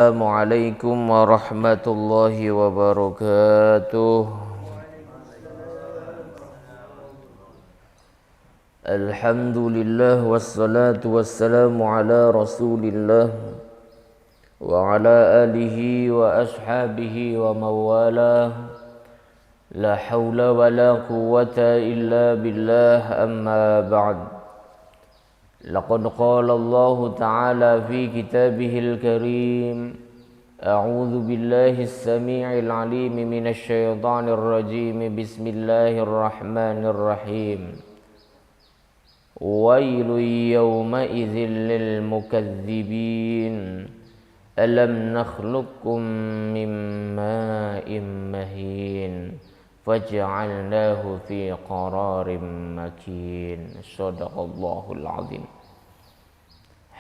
Assalamualaikum warahmatullahi wabarakatuh. Alhamdulillah wassalatu wassalamu ala Rasulillah wa ala alihi wa ashabihi wa mawalah. La hawla wa la quwwata illa billah, amma ba'd. لقد قال الله تعالى في كتابه الكريم: أعوذ بالله السميع العليم من الشيطان الرجيم بسم الله الرحمن الرحيم ويل يومئذ للمكذبين ألم نخلقكم من ماء مهين فجعلناه في قرار مكين. Shadaqallahul azim.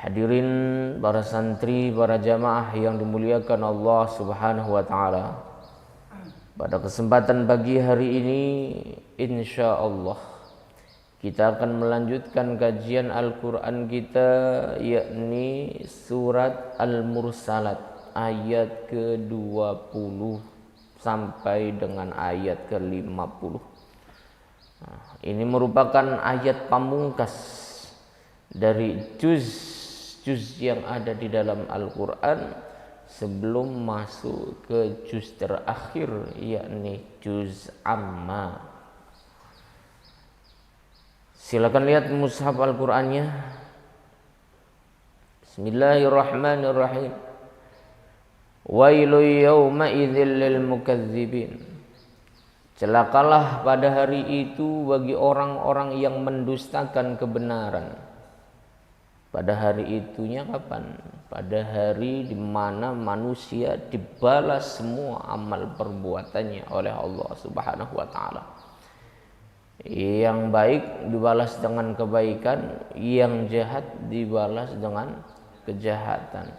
Hadirin para santri, para jamaah yang dimuliakan Allah Subhanahu wa taala. Pada kesempatan pagi hari ini insyaallah kita akan melanjutkan kajian Al-Qur'an kita, yakni surat Al-Mursalat ayat ke-20 sampai dengan ayat ke-50. Ini merupakan ayat pamungkas dari juz yang ada di dalam Al-Quran sebelum masuk ke juz terakhir, yakni juz Amma. Silakan lihat mushaf Al-Qur'annya. Bismillahirrahmanirrahim. Wailu yawma idzil lil mukazzibin. Celakalah pada hari itu bagi orang-orang yang mendustakan kebenaran. Pada hari itunya kapan? Pada hari di mana manusia dibalas semua amal perbuatannya oleh Allah Subhanahu wa taala. Yang baik dibalas dengan kebaikan, yang jahat dibalas dengan kejahatan.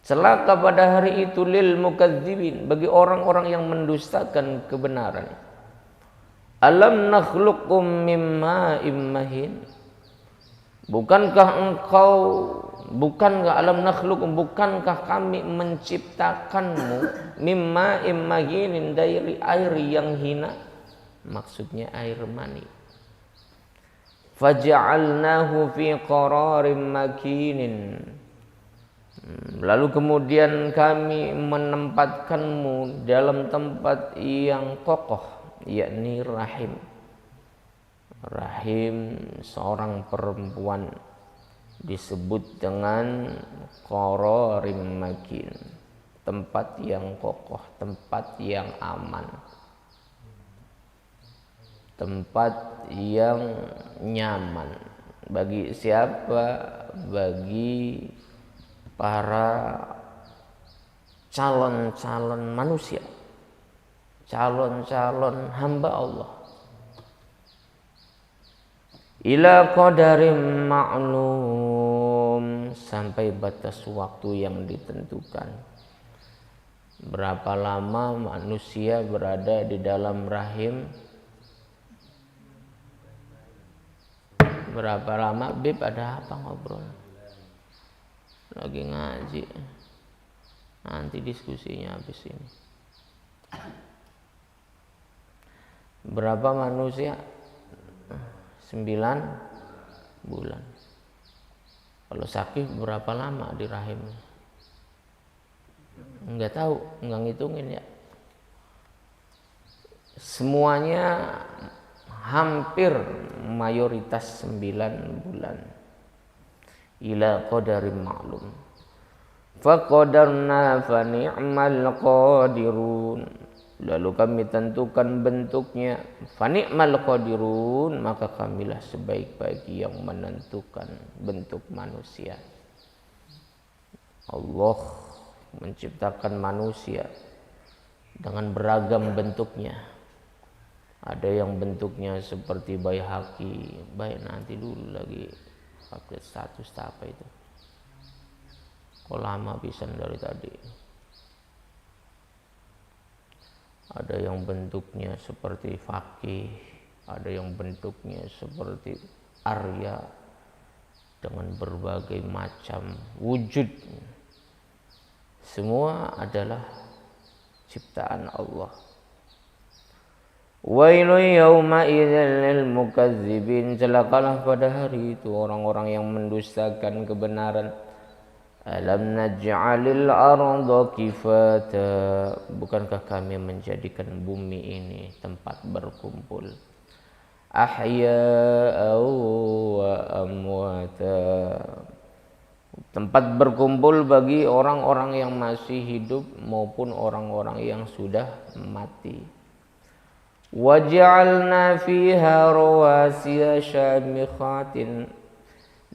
Celaka pada hari itu lil mukadzibin, bagi orang-orang yang mendustakan kebenaran. Alam nakhluqkum mimma immahin. Bukankah alam nakhluqkum, bukankah kami menciptakanmu mimma immahinin, dari air yang hina, maksudnya air mani. Faja'alnahu fi qararin makinin. Lalu kemudian kami menempatkanmu dalam tempat yang kokoh, yakni rahim. Rahim seorang perempuan disebut dengan qararim makin, tempat yang kokoh, tempat yang aman, tempat yang nyaman. Bagi siapa? Bagi para calon-calon manusia, calon-calon hamba Allah. Ila qadarim ma'lum, sampai batas waktu yang ditentukan. Berapa lama manusia berada di dalam rahim? Berapa lama? Bib, ada apa ngobrol? Lagi ngaji, nanti diskusinya habis ini. Berapa manusia? 9 bulan. Kalau sakit berapa lama di rahimnya? Enggak tahu, enggak ngitungin ya. Semuanya hampir mayoritas 9 bulan. Ila qadarim ma'lum. Faqadarna fa ni'mal qadirun. Lalu kami tentukan bentuknya. Fa ni'mal qadirun, maka kamilah sebaik-baik yang menentukan bentuk manusia. Allah menciptakan manusia dengan beragam bentuknya. Ada yang bentuknya seperti bayi haki. Baik, nanti dulu lagi update status apa itu. Kok lama pisan dari tadi. Ada yang bentuknya seperti fakih, ada yang bentuknya seperti Arya dengan berbagai macam wujud. Semua adalah ciptaan Allah. Wailun yauma idzal lil mukazzibin, celakalah pada hari itu orang-orang yang mendustakan kebenaran. Alam naj'alil arda kifata, bukankah kami menjadikan bumi ini tempat berkumpul? Ahya'aw wa amwata, tempat berkumpul bagi orang-orang yang masih hidup maupun orang-orang yang sudah mati. Waja'alna fiha rawasiya syamikhatin,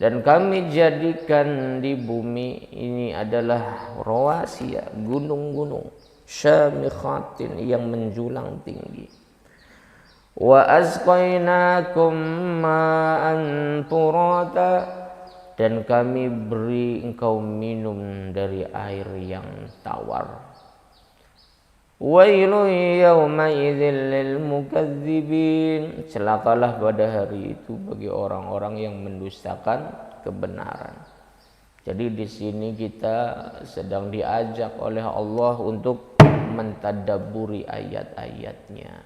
dan kami jadikan di bumi ini adalah rawasiya, gunung-gunung, syamikhatin, yang menjulang tinggi. Wa asqainakum ma'an furata, dan kami beri engkau minum dari air yang tawar. Wailun yawma idzil lil mukadzibin, celakalah pada hari itu bagi orang-orang yang mendustakan kebenaran. Jadi di sini kita sedang diajak oleh Allah untuk mentadabburi ayat-ayatnya.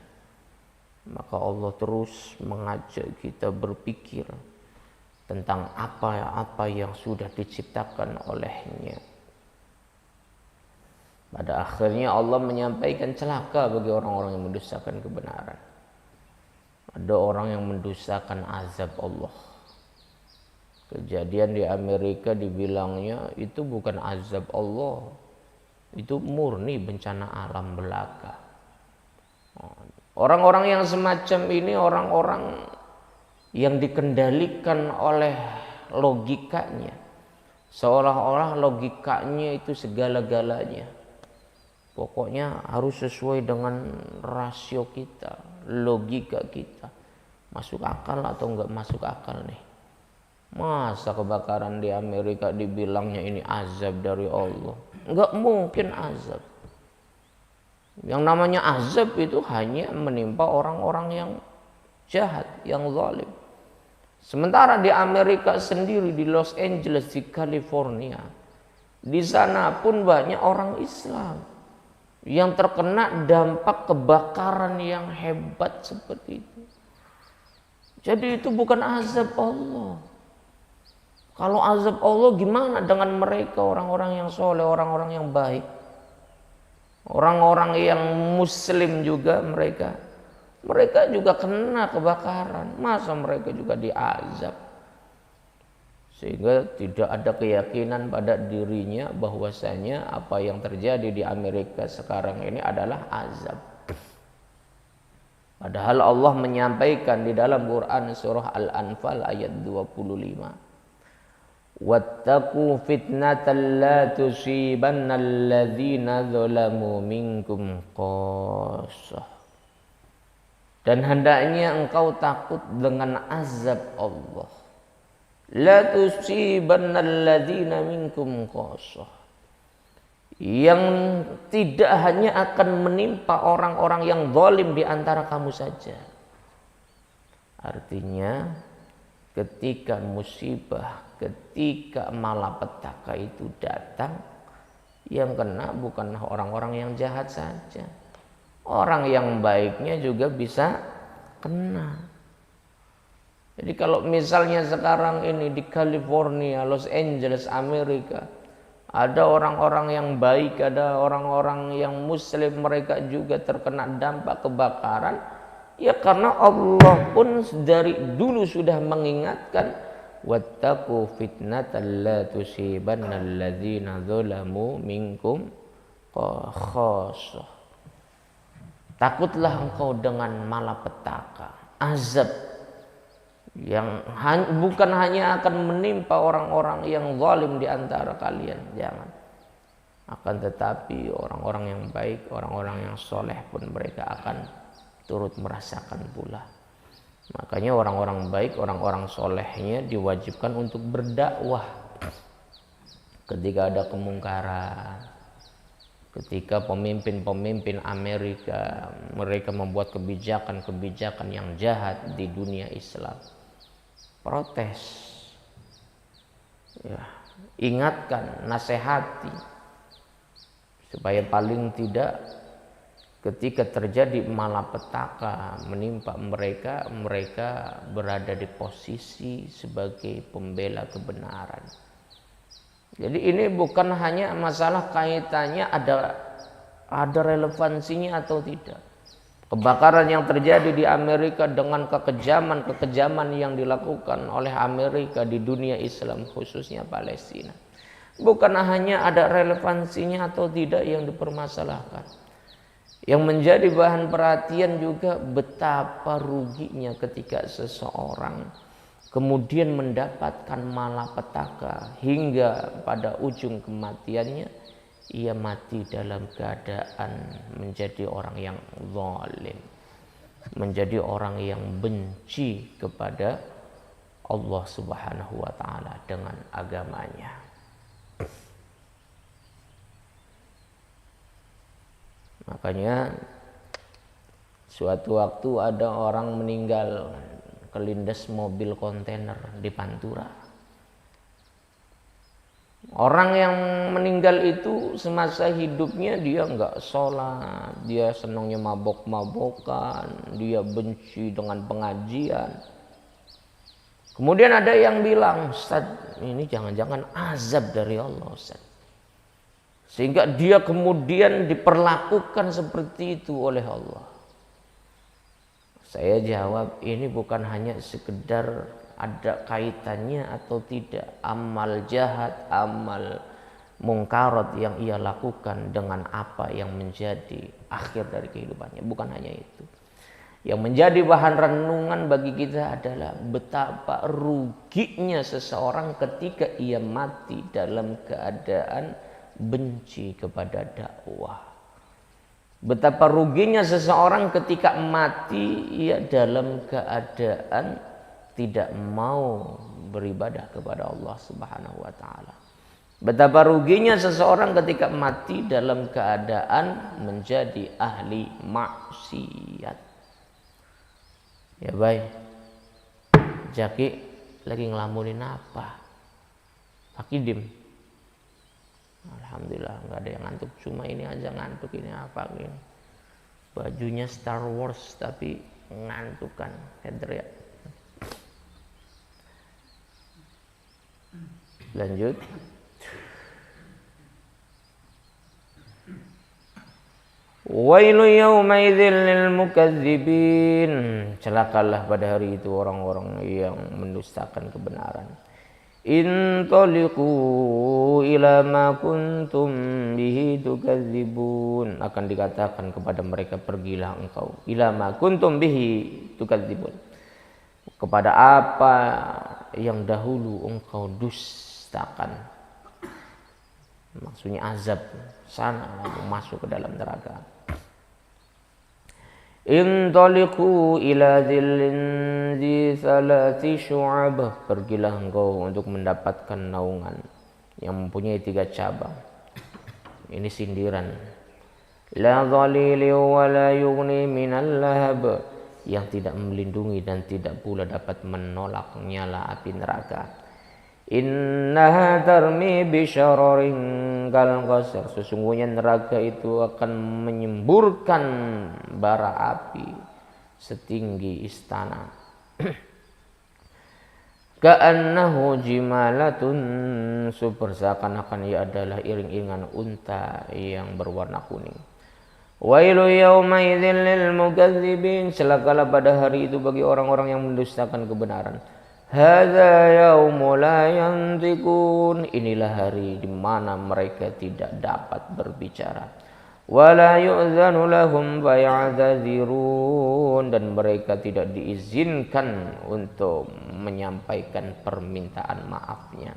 Maka Allah terus mengajak kita berpikir tentang apa yang sudah diciptakan olehnya. Pada akhirnya Allah menyampaikan celaka bagi orang-orang yang mendustakan kebenaran. Ada orang yang mendustakan azab Allah. Kejadian di Amerika dibilangnya itu bukan azab Allah, itu murni bencana alam belaka. Orang-orang yang semacam ini orang-orang yang dikendalikan oleh logikanya, seolah-olah logikanya itu segala-galanya. Pokoknya harus sesuai dengan rasio kita, logika kita. Masuk akal atau enggak masuk akal nih. Masa kebakaran di Amerika dibilangnya ini azab dari Allah? Enggak mungkin azab. Yang namanya azab itu hanya menimpa orang-orang yang jahat, yang zalim. Sementara di Amerika sendiri, di Los Angeles, di California, di sana pun banyak orang Islam yang terkena dampak kebakaran yang hebat seperti itu. Jadi itu bukan azab Allah. Kalau azab Allah gimana dengan mereka, orang-orang yang soleh, orang-orang yang baik, orang-orang yang muslim juga, mereka juga kena kebakaran. Masa mereka juga diazab? Sehingga tidak ada keyakinan pada dirinya bahwasanya apa yang terjadi di Amerika sekarang ini adalah azab. Padahal Allah menyampaikan di dalam Quran surah Al-Anfal ayat 25. Wattaqu fitnatan la tusibanna alladzina zalamu minkum qassah. Dan hendaknya engkau takut dengan azab Allah. La tusibanna alladzina minkum qassah, yang tidak hanya akan menimpa orang-orang yang zalim di antara kamu saja. Artinya ketika musibah, ketika malapetaka itu datang, yang kena bukan orang-orang yang jahat saja, orang yang baiknya juga bisa kena. Jadi kalau misalnya sekarang ini di California, Los Angeles, Amerika, ada orang-orang yang baik, ada orang-orang yang muslim, mereka juga terkena dampak kebakaran, ya karena Allah pun dari dulu sudah mengingatkan, wattaqu fitnatan la tusibanna alladzina zalamu minkum khassah. Takutlah engkau dengan malapetaka, azab yang bukan hanya akan menimpa orang-orang yang zalim di antara kalian, jangan. Akan tetapi orang-orang yang baik, orang-orang yang soleh pun mereka akan turut merasakan pula. Makanya orang-orang baik, orang-orang solehnya diwajibkan untuk berdakwah ketika ada kemungkaran. Ketika pemimpin-pemimpin Amerika mereka membuat kebijakan-kebijakan yang jahat di dunia Islam, protes, ya, ingatkan, nasihati, supaya paling tidak ketika terjadi malapetaka menimpa mereka, mereka berada di posisi sebagai pembela kebenaran. Jadi ini bukan hanya masalah kaitannya ada relevansinya atau tidak. Kebakaran yang terjadi di Amerika dengan kekejaman yang dilakukan oleh Amerika di dunia Islam, khususnya Palestina, bukan hanya ada relevansinya atau tidak yang dipermasalahkan. Yang menjadi bahan perhatian juga betapa ruginya ketika seseorang kemudian mendapatkan malapetaka hingga pada ujung kematiannya ia mati dalam keadaan menjadi orang yang zalim, menjadi orang yang benci kepada Allah Subhanahu wa taala dengan agamanya. Makanya suatu waktu ada orang meninggal kelindes mobil kontainer di Pantura. Orang yang meninggal itu semasa hidupnya dia enggak sholat, dia senangnya mabok-mabokan, dia benci dengan pengajian. Kemudian ada yang bilang, Ustaz, ini jangan-jangan azab dari Allah, Ustaz. Sehingga dia kemudian diperlakukan seperti itu oleh Allah. Saya jawab, ini bukan hanya sekedar ada kaitannya atau tidak amal jahat, amal mungkarat yang ia lakukan dengan apa yang menjadi akhir dari kehidupannya. Bukan hanya itu. Yang menjadi bahan renungan bagi kita adalah betapa ruginya seseorang ketika ia mati dalam keadaan benci kepada dakwah. Betapa ruginya seseorang ketika mati ia dalam keadaan tidak mau beribadah kepada Allah Subhanahu wa taala. Betapa ruginya seseorang ketika mati dalam keadaan menjadi ahli maksiat. Ya baik. Jaki lagi ngelamunin apa? Pak Idim. Alhamdulillah nggak ada yang ngantuk, cuma ini aja ngantuk. Ini apa ini? Bajunya Star Wars tapi ngantuk kan, Hendria. Lanjut. Wailu yauma'idzil lil mukadzibin. Celakalah pada hari itu orang-orang yang mendustakan kebenaran. Intaliqu ila ma kuntum bihi tukadzibun. Akan dikatakan kepada mereka, pergilah engkau ila ma kuntum bihi tukadzibun, kepada apa yang dahulu engkau dustakan. Maksudnya azab, sana masuk ke dalam neraka. Intaliqu ila dhillin dhi salati syu'ab. Pergilah engkau untuk mendapatkan naungan yang mempunyai 3 cabang. Ini sindiran. La dhalili wa la yughni minal lahab, yang tidak melindungi dan tidak pula dapat menolak nyala api neraka. Innaha tarmi bisyararin kal qasr. Sesungguhnya neraka itu akan menyemburkan bara api setinggi istana. Ka'annahu jimalatun super, seakan-akan ia adalah iring-iringan unta yang berwarna kuning. Wailu yauma'idzil lil mukadzibin. Celakalah pada hari itu bagi orang-orang yang mendustakan kebenaran. Hadza yaumu la yantiqun. Inilah hari di mana mereka tidak dapat berbicara. Wala yu'zanu lahum faya'tadzirun. Dan mereka tidak diizinkan untuk menyampaikan permintaan maafnya.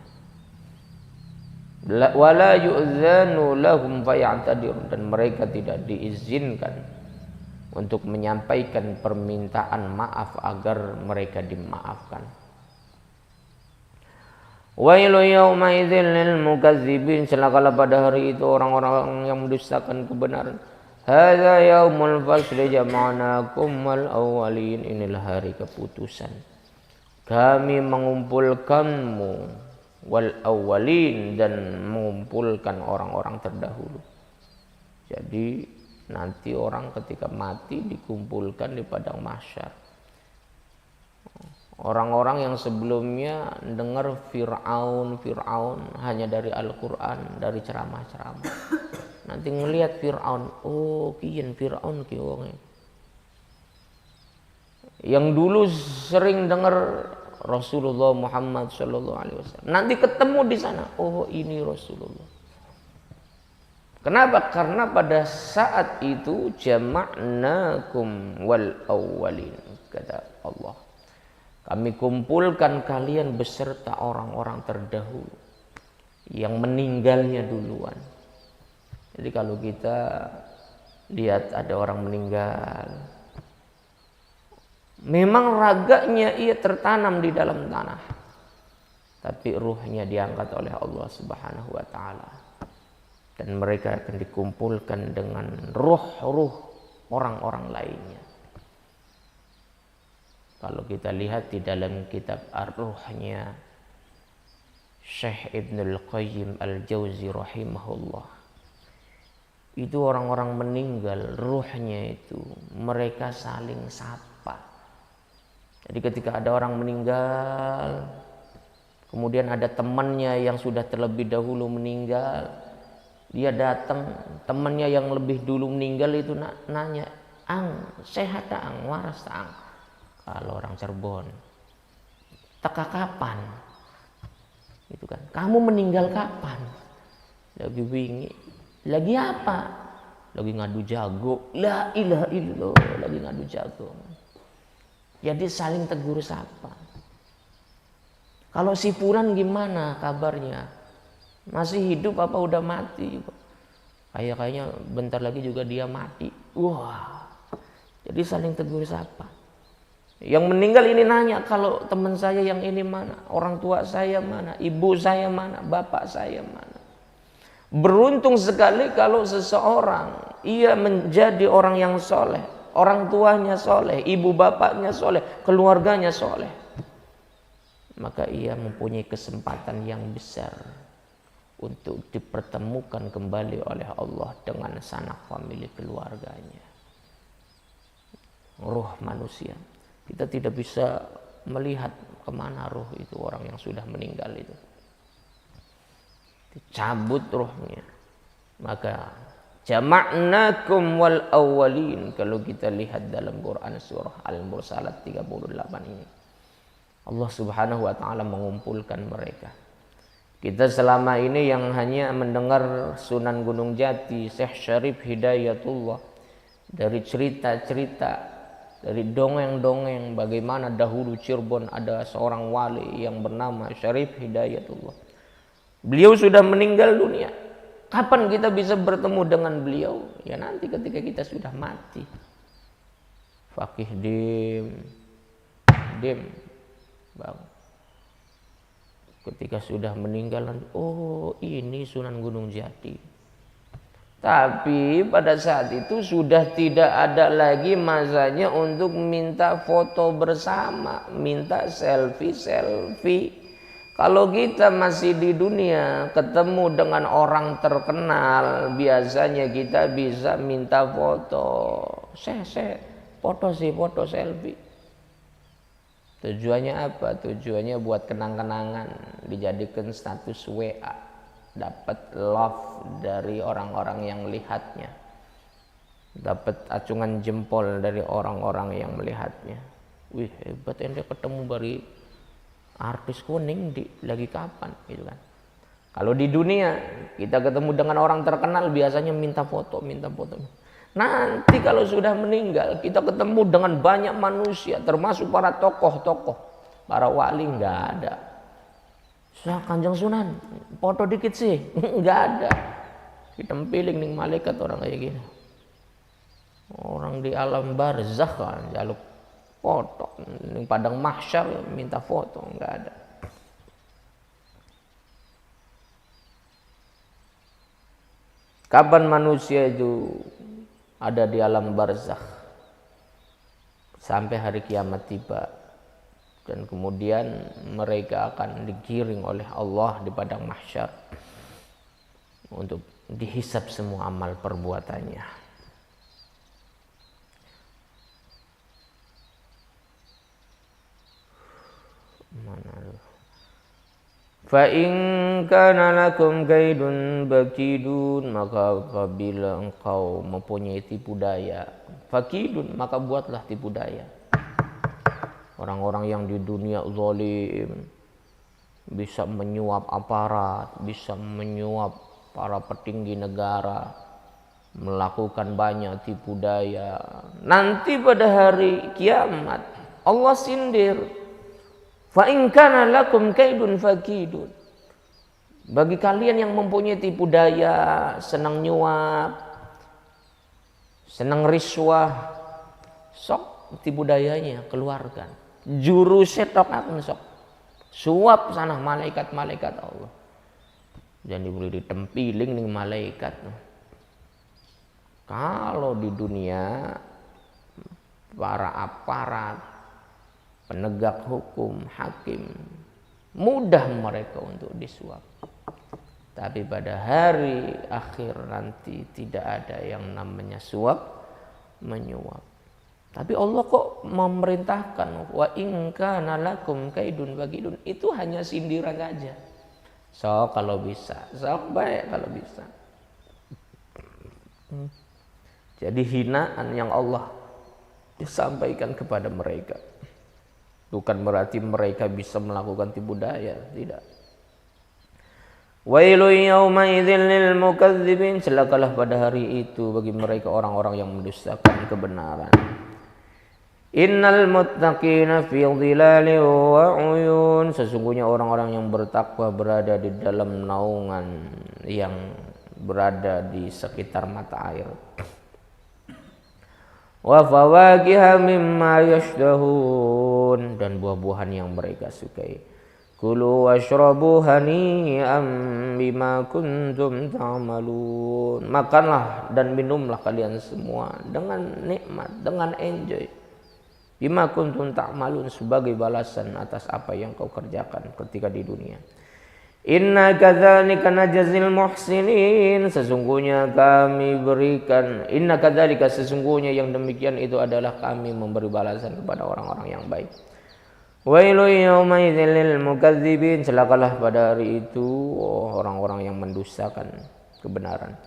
Wala yu'zanu lahum faya'tadzirun. Dan mereka tidak diizinkan untuk menyampaikan permintaan maaf agar mereka dimaafkan. Wailu yauma'idzil lil mukadzibin. Celakalah pada hari itu orang-orang yang mendustakan kebenaran. Hadza yaumul fasli jama'nakum wal awwalin. Inilah hari keputusan. Kami mengumpulkanmu wal awwalin, dan mengumpulkan orang-orang terdahulu. Jadi nanti orang ketika mati dikumpulkan di padang mahsyar. Orang-orang yang sebelumnya dengar Fir'aun hanya dari Al-Quran, dari ceramah-ceramah. Nanti ngelihat Fir'aun, oh kian Fir'aun ki wonge. Yang dulu sering dengar Rasulullah Muhammad sallallahu alaihi wasallam. Nanti ketemu di sana, oh ini Rasulullah. Kenapa? Karena pada saat itu jama'nakum wal awwalin, kata Allah. Kami kumpulkan kalian beserta orang-orang terdahulu yang meninggalnya duluan. Jadi kalau kita lihat ada orang meninggal, memang raganya ia tertanam di dalam tanah, tapi ruhnya diangkat oleh Allah Subhanahu wa taala. Dan mereka akan dikumpulkan dengan ruh-ruh orang-orang lainnya. Kalau kita lihat di dalam kitab Ar-Ruhnya Syekh Ibnul Qayyim Al-Jauzi rahimahullah, itu orang-orang meninggal, ruhnya itu mereka saling sapa. Jadi ketika ada orang meninggal, kemudian ada temannya yang sudah terlebih dahulu meninggal, dia datang, temannya yang lebih dulu meninggal itu nanya, "Ang, sehat tak ang, waras tak ang?" Kalau orang Cirebon, "Teka kapan?" Gitu kan. "Kamu meninggal kapan?" Lagi wingi. "Lagi apa?" "Lagi ngadu jago." La ilaha illallah, lagi ngadu jago. Jadi saling tegur sapa. "Kalau si Fulan gimana kabarnya? Masih hidup apa udah mati?" Kayaknya bentar lagi juga dia mati. Wah. Jadi saling tegur sapa. Yang meninggal ini nanya, "Kalau teman saya yang ini mana? Orang tua saya mana? Ibu saya mana? Bapak saya mana?" Beruntung sekali kalau seseorang ia menjadi orang yang soleh, orang tuanya soleh, ibu bapaknya soleh, keluarganya soleh, maka ia mempunyai kesempatan yang besar untuk dipertemukan kembali oleh Allah dengan sanak famili keluarganya. Ruh manusia, kita tidak bisa melihat kemana ruh itu orang yang sudah meninggal itu. Dicabut ruhnya. Maka jama'nakum wal awwalin, kalau kita lihat dalam Quran surah Al-Mursalat 38 ini, Allah Subhanahu wa taala mengumpulkan mereka. Kita selama ini yang hanya mendengar Sunan Gunung Jati, Syekh Syarif Hidayatullah, dari cerita-cerita, dari dongeng-dongeng bagaimana dahulu Cirebon ada seorang wali yang bernama Syarif Hidayatullah. Beliau sudah meninggal dunia. Kapan kita bisa bertemu dengan beliau? Ya nanti ketika kita sudah mati. Fakih dim bang. Ketika sudah meninggal, oh ini Sunan Gunung Jati. Tapi pada saat itu sudah tidak ada lagi masanya untuk minta foto bersama, minta selfie. Kalau kita masih di dunia ketemu dengan orang terkenal, biasanya kita bisa minta foto. Foto selfie. Tujuannya apa? Tujuannya buat kenang-kenangan, dijadikan status WA. Dapat love dari orang-orang yang melihatnya, dapat acungan jempol dari orang-orang yang melihatnya. Wih hebat ente ketemu bari artis kuning lagi kapan gitu kan. Kalau di dunia kita ketemu dengan orang terkenal biasanya minta foto. Nanti kalau sudah meninggal kita ketemu dengan banyak manusia, termasuk para tokoh-tokoh, para wali, nggak ada. Kanjeng Sunan, foto dikit sih, nggak ada. Ditempiling nih malaikat orang kayak gini. Orang di alam barzakh kan jaluk foto, ning padang mahsyar minta foto, nggak ada. Kapan manusia itu ada di alam barzakh? Sampai hari kiamat tiba. Dan kemudian mereka akan digiring oleh Allah di padang mahsyar untuk dihisab semua amal perbuatannya. Mana lu? Fa in kana lakum kaidun bakidun, maka apabila engkau mempunyai tipu daya, fakidun, maka buatlah tipu daya. Orang-orang yang di dunia zalim bisa menyuap aparat, bisa menyuap para petinggi negara, melakukan banyak tipu daya. Nanti pada hari kiamat Allah sindir. Fa in kana lakum kaidun fakidun. Bagi kalian yang mempunyai tipu daya, senang nyuap, senang riswah, sok tipu dayanya keluarkan. Jurusnya tok akan sok. Suap sana malaikat-malaikat Allah. Jangan diberi ditempiling nih malaikat. Kalau di dunia para aparat, penegak hukum, hakim, mudah mereka untuk disuap. Tapi pada hari akhir nanti tidak ada yang namanya suap menyuap. Tapi Allah kok memerintahkan wa in kana lakum kaidun bagidun, itu hanya sindiran saja. So kalau bisa, sok baik kalau bisa. Jadi hinaan yang Allah disampaikan kepada mereka bukan berarti mereka bisa melakukan tipu daya, tidak. Wailun yauma idzil lil mukadzibin, celakalah pada hari itu bagi mereka orang-orang yang mendustakan kebenaran. Innal muttaqina fi dhilalin wa uyun, sesungguhnya orang-orang yang bertakwa berada di dalam naungan yang berada di sekitar mata air. Wa fawakiha mimma yashdahun, dan buah-buahan yang mereka sukai. Kulu washrabu hani'an bima kuntum ta'malun, makanlah dan minumlah kalian semua dengan nikmat, dengan enjoy. Bima kuntum ta'malun, sebagai balasan atas apa yang kau kerjakan ketika di dunia. Inna kadzalika najzil muhsinin, sesungguhnya kami berikan, inna kadzalika, sesungguhnya yang demikian itu adalah kami memberi balasan kepada orang-orang yang baik. Wailun yauma idzil lil mukadzibin, celakalah pada hari itu orang-orang yang mendustakan kebenaran.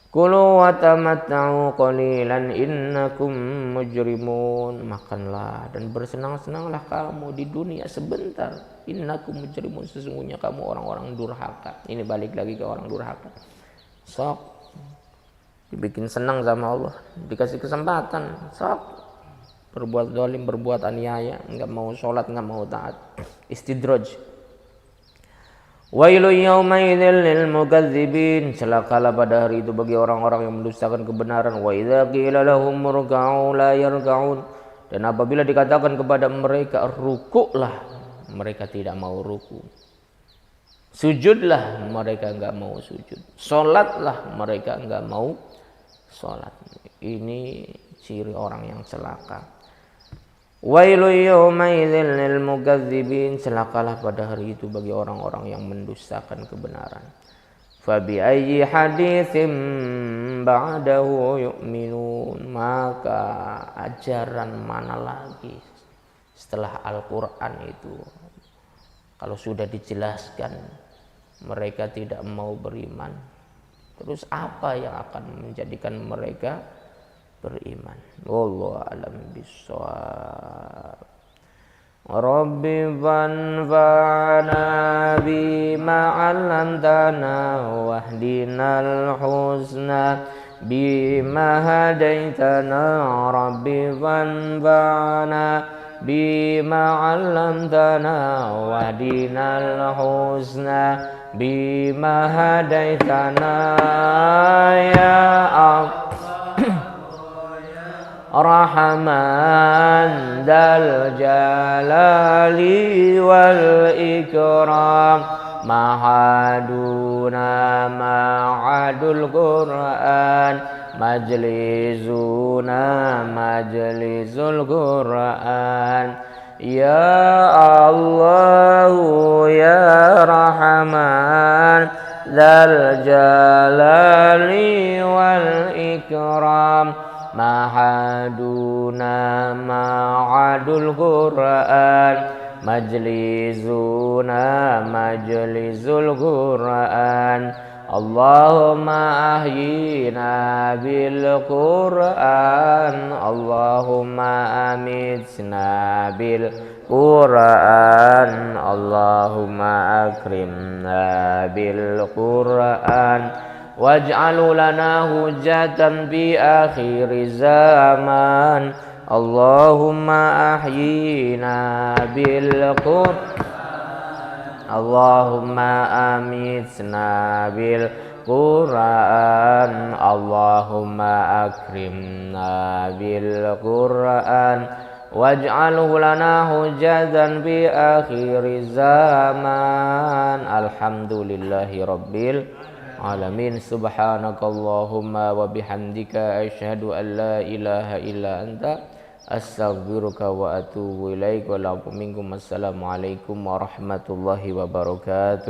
Kulu wa tamatta'u qalilan innakum mujrimun, makanlah dan bersenang-senanglah kamu di dunia sebentar. Innakum mujrimun, sesungguhnya kamu orang-orang durhaka. Ini balik lagi ke orang durhaka. Sok dibikin senang sama Allah, dikasih kesempatan, sok berbuat zalim, berbuat aniaya, enggak mau sholat, enggak mau taat, istidraj. Wailun yauma idzil lil mukadzibin, celakalah pada hari itu bagi orang-orang yang mendustakan kebenaran. Wa idza qila lahum murka'u la yarka'un, dan apabila dikatakan kepada mereka rukuklah, mereka tidak mau ruku. Sujudlah, mereka enggak mau sujud. Salatlah, mereka enggak mau salat. Ini ciri orang yang celaka. Wailun yauma idzil lil mukadzibin, celakalah pada hari itu bagi orang-orang yang mendustakan kebenaran. Fa bi ayyi haditsin ba'dahu yu'minun, maka ajaran mana lagi setelah Al-Qur'an itu, kalau sudah dijelaskan mereka tidak mau beriman, terus apa yang akan menjadikan mereka beriman? Wallahu a'lam bissawab. Rabbi fanfa'na bima 'allamtana wahdinal husna bima hadaitana. Rabbi fanfa'na bima 'allamtana wahdinal husna bima hadaitana ya Rahman dal jalali wal ikram, mahaduna ma'adul Qur'an, majlisuna majlisul Qur'an. Ya Allah ya Rahman dzal jalali wal ikram. Mahaduna ma'adul Qur'an, majlisuna majlisul Qur'an. Allahumma ahyina bil Qur'an, Allahumma amitna bil Qur'an, Allahumma akrimna bil Qur'an, waj'alhu lana hujjatan bi akhir zaman. Allahumma ahyina bil Qur'an, Allahumma amitna bil Qur'an, Allahumma akrimna bil Qur'an, waj'alhu lana hujjatan bi akhir zaman. Alhamdulillahi rabbil alamin. Subhanakallahumma wa bihamdika asyhadu an la ilaha illa anta astaghfiruka wa atubu ilaik. Wa lakum minkum. Assalamualaikum warahmatullahi wabarakatuh.